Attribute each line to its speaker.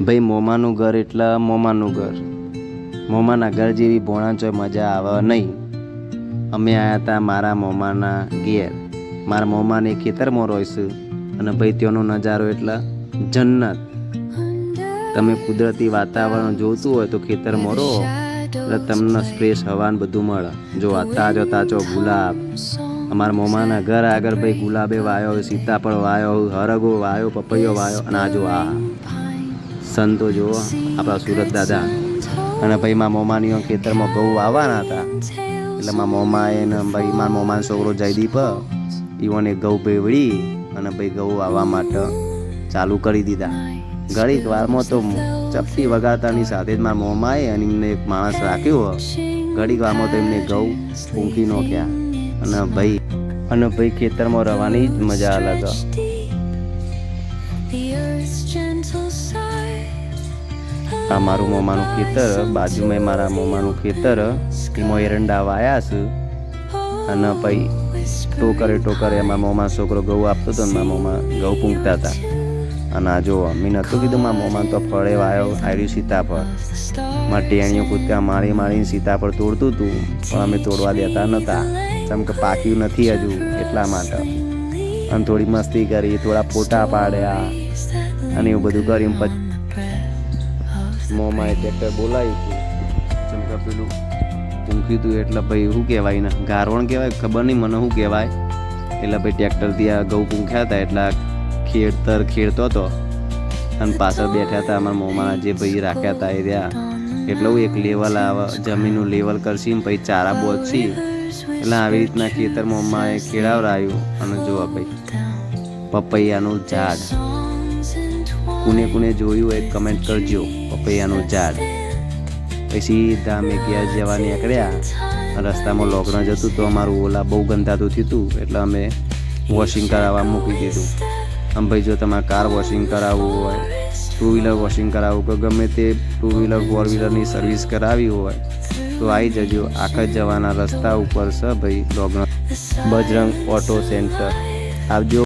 Speaker 1: ભાઈ મોમાનું ઘર એટલે મોમાનું ઘર. મોમાના ઘર જેવી ભોણાચોય મજા આવે નહીં. અમે આવ્યા હતા મારા મોમાના ઘેર. મારા મોમાને ખેતરમાં રહીશું અને ભાઈ ત્યાંનો નજારો એટલે જન્નત. તમે કુદરતી વાતાવરણ જોતું હોય તો ખેતરમાં રહો એટલે તમને ફ્રેશ હવાને બધું મળે. જો આ તાજો તાજો ગુલાબ. અમારા મોમાના ઘર આગળ ભાઈ ગુલાબે વાયો, સીતાફળ વાયો, હરગો વાયો, પપૈયો વાયો અને આ જો આ સંતો જુઓ આપણા સુરત દાદા. અને ભાઈ મારા મોમાની ખેતરમાં ઘઉં વાવવાના હતા એટલે મારા મોમાએ ને ભાઈ મારા મોમાનો છોકરો જયદીપ ઈવોને ઘઉં ભેવડી અને ભાઈ ઘઉં વાવવા માટે ચાલુ કરી દીધા. ઘડીક વારમાં તો ચપટી વગાડતાની સાથે જ મારા મોમાએ અને એમને એક માણસ રાખ્યો. ઘડીક વારમાં તો એમને ઘઉં ઊંઘી નોખ્યા અને ભાઈ ખેતરમાં રહેવાની જ મજા અલગ. આ મારું મોમાનું ખેતર, બાજુમાં મારા મોમાનું ખેતર, એમાં એરંડા વાયા છે અને પછી ટોકરે એમાં મોમા છોકરો ઘઉં આપતો હતો ને મારા મોમા ઘઉં પૂંખતા હતા. અને આ જો મેં નહોતું કીધું મારા મોમાને તો ફળે વાયો આવ્યું સીતાફળ. મારા ટેણીઓ કૂદકા મારીને સીતાફળ તોડતું હતું પણ અમે તોડવા દેતા નહોતા કેમ કે પાક્યું નથી હજુ એટલા માટે. અને થોડી મસ્તી કરી, થોડા ફોટા પાડ્યા અને એવું બધું કર્યું. પછી મોમાએ ટ્રેક્ટર બોલાવ્યું હતું જેમ કે પેલું ઊંઘ્યું હતું એટલે ભાઈ શું કહેવાય ને, ગારવણ કહેવાય, ખબર નહીં મને શું કહેવાય. એટલે ભાઈ ટ્રેક્ટરથી આ ઘઉં પૂંખ્યા હતા એટલે ખેડતર ખેડતો હતો અને પાછળ બેઠા હતા અમારા મોમાના જે ભાઈ રાખ્યા હતા એ રહ્યા. એટલે હું એક લેવલ આવે, જમીનનું લેવલ કરશી ને પછી ચારા બોચશી એટલે આવી રીતના ખેતર મોમાએ ખેડાવરાયું. અને જોવા ભાઈ પપૈયાનું ઝાડ, કોને જોયું હોય કમેન્ટ કરજો. પપૈયાનું ઝાડ. પછી સીધા અમે ઘેર જવા નીકળ્યા. રસ્તામાં લોકણ જતું તો અમારું ઓલા બહુ ગંધાતું થયું એટલે અમે વોશિંગ કરાવવા મૂકી દીધું. આમ ભાઈ જો તમારે કાર વોશિંગ કરાવવું હોય, ટુ વ્હીલર વોશિંગ કરાવવું કે ગમે તે ટુ વ્હીલર ફોર વ્હીલરની સર્વિસ કરાવી હોય તો આવી જજો. આખા જવાના રસ્તા ઉપર છે ભાઈ લોકણ બજરંગ ઓટો સેન્ટર. આવજો.